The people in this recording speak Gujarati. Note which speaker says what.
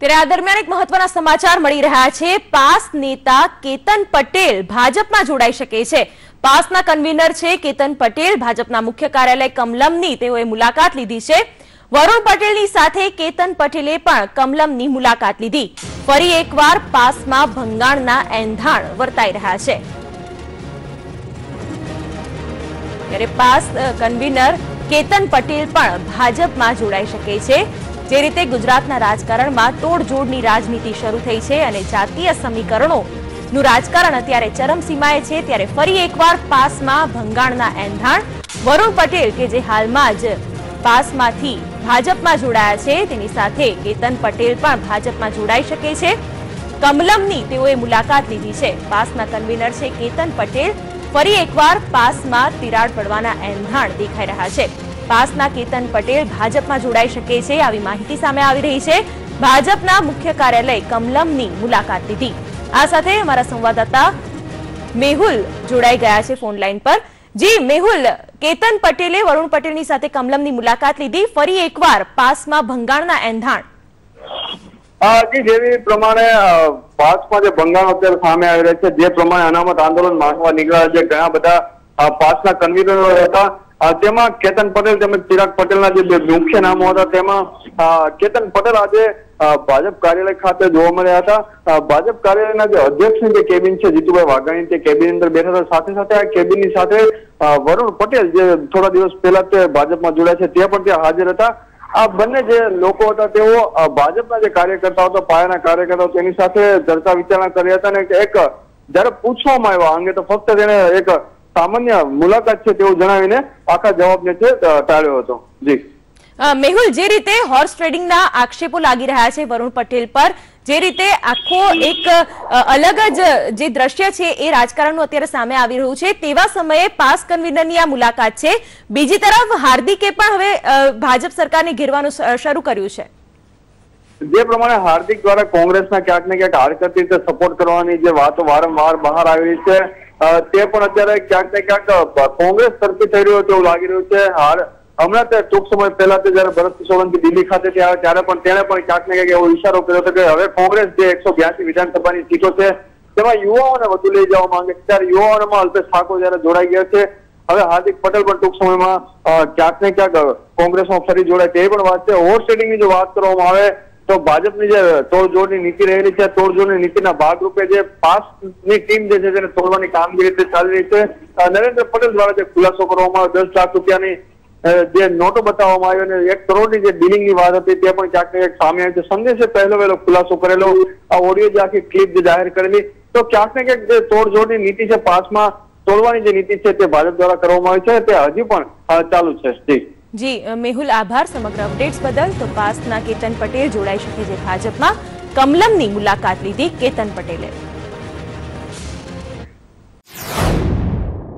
Speaker 1: ત્યારે આ દરમિયાન એક મહત્વના સમાચાર મળી રહ્યા છે। પાસ નેતા કેતન પટેલ ભાજપમાં જોડાઈ શકે છે। પાસના કન્વીનર છે કેતન પટેલ। ભાજપના મુખ્ય કાર્યાલય કમલમની તેઓએ મુલાકાત લીધી છે। વરુણ પટેલની સાથે કેતન પટેલે પણ કમલમની મુલાકાત લીધી। ફરી એકવાર પાસમાં ભંગાણના એંધાણ વર્તાઈ રહ્યા છે। ત્યારે પાસ કન્વીનર કેતન પટેલ પણ ભાજપમાં જોડાઈ શકે છે। જે રીતે ગુજરાતના રાજકારણમાં તોડજોડની રાજનીતિ શરૂ થઈ છે અને જાતીય સમીકરણોનું રાજકારણ અત્યારે ચરમસીમાએ છે, ત્યારે ફરી એકવાર પાસમાં ભંગાણના એંધાણ। વરુણ પટેલ કે જે હાલમાં જ પાસમાંથી ભાજપમાં જોડાયા છે, તેની સાથે કેતન પટેલ પણ ભાજપમાં જોડાઈ શકે છે। કમલમની તેઓએ મુલાકાત લીધી છે। પાસના કન્વીનર છે કેતન પટેલ। ફરી એકવાર પાસમાં તિરાડ પડવાના એંધાણ દેખાઈ રહ્યા છે। પાસના કેતન પટેલ ભાજપમાં જોડાઈ શકે છે, આવી માહિતી સામે આવી રહી છે। ભાજપના મુખ્ય કાર્યાલય કમલમની મુલાકાત લીધી। આ સાથે અમારા સંવાદદાતા મેહુલ જોડાઈ ગયા છે ફોન લાઈન પર। જી મેહુલ, કેતન પટેલે વરુણ પટેલની સાથે કમલમની મુલાકાત લીધી, ફરી એકવાર પાસમાં ભંગાણના એંધાણ।
Speaker 2: જી, જેવી પ્રમાણે પાસમાં જે ભંગાણ અત્યારે સામે આવી રહ્યા છે, જે પ્રમાણે અનામત આંદોલન માંગવા નીકળ્યા છે ઘણા બધા પાસના કન્વીનરો હતા, તેમાં કેતન પટેલ તેમજ ચિરાગ પટેલના જે મુખ્ય નામો હતા તેમાં કેતન પટેલ આજે ભાજપ કાર્યાલય ખાતે જોવા મળ્યા હતા। ભાજપ કાર્યાલયના જે અધ્યક્ષની જે કેબિન છે જીતુભાઈ વાઘાણી, તે કેબિન અંદર બેઠા હતા। સાથે સાથે આ કેબિનની સાથે વરુણ પટેલ જે થોડા દિવસ પહેલા તે ભાજપમાં જોડાયા છે તે પણ ત્યાં હાજર હતા। આ બંને જે લોકો હતા તેઓ ભાજપના જે કાર્યકર્તાઓ હતા, પાયાના કાર્યકર્તાઓ, તેની સાથે ચર્ચા વિચારણા કરી હતા અને એક જયારે પૂછવામાં આવ્યા અંગે તો ફક્ત તેને એક સામાન્ય મુલાકાત છે તેવું જણાવીને આખા જવાબને છે ટાળ્યો હતો। જી
Speaker 1: મેહુલ, જે રીતે હોર્સ ટ્રેડિંગના આક્ષેપો લાગી રહ્યા છે વરુણ પટેલ પર, જે રીતે આખો એક અલગ જ જે દ્રશ્ય છે એ રાજકારણનું અત્યારે સામે આવી રહ્યું છે, તેવા સમયે પાસ કન્વીનરની આ મુલાકાત છે। બીજી તરફ હાર્દિકે પણ હવે ભાજપ સરકારને ઘેરવાનું શરૂ કર્યું છે।
Speaker 2: જે પ્રમાણે હાર્દિક દ્વારા કોંગ્રેસના ક્યાંક ને ક્યાંક આડકતરી રીતે સપોર્ટ કરવાની જે વાતો વારંવાર બહાર આવી છે, તે પણ અત્યારે ક્યાંક ને ક્યાંક કોંગ્રેસ તરફી થઈ રહ્યું તેવું લાગી રહ્યું છે। હમણાં ટૂંક સમય પહેલા જયારે ભરત સોલંકી દિલ્હી ખાતે આવ્યા ત્યારે પણ તેણે પણ ક્યાંક ને ક્યાંક એવો ઈશારો કર્યો હતો કે હવે કોંગ્રેસ જે 182 વિધાનસભાની સીટો છે તેમાં યુવાઓને વધુ લઈ જવા માંગે છે, ત્યારે યુવાઓમાં અલ્પેશ ઠાકોર જયારે જોડાઈ ગયા છે, હવે હાર્દિક પટેલ પણ ટૂંક સમયમાં ક્યાંક ને ક્યાંક કોંગ્રેસમાં ફરી જોડાય તેવી પણ વાત છે। હોર્સ ટ્રેડિંગની જો વાત કરવામાં આવે તો ભાજપની જે તોડજોડની નીતિ રહેલી છે, તોડજોડની નીતિના ભાગરૂપે જે પાસની ટીમ જે છે તેને તોડવાની કામગીરી ચાલી રહી છે। નરેન્દ્ર પટેલ દ્વારા જે ખુલાસો કરવામાં આવ્યો 10 લાખ રૂપિયાની જે નોટો બતાવવામાં આવી અને 1 કરોડની જે ડીલિંગની વાત હતી તે પણ ક્યાંક ને ક્યાંક સામે આવી છે। સંદેશે પહેલો ખુલાસો કરેલો આ ઓડિયો જે આખી ક્લિપ જે જાહેર કરેલી, તો ક્યાંક ને ક્યાંક જે તોડજોડની નીતિ છે, પાસમાં તોડવાની જે નીતિ છે તે ભાજપ દ્વારા કરવામાં આવી છે, તે હજી પણ ચાલુ છે।
Speaker 1: જી મેહુલ, આભાર સમગ્ર અપડેટ્સ બદલ। તો પાસના કેતન પટેલ જોડાઈ શકે છે ભાજપમાં, કમલમની મુલાકાત લીધી કેતન પટેલે।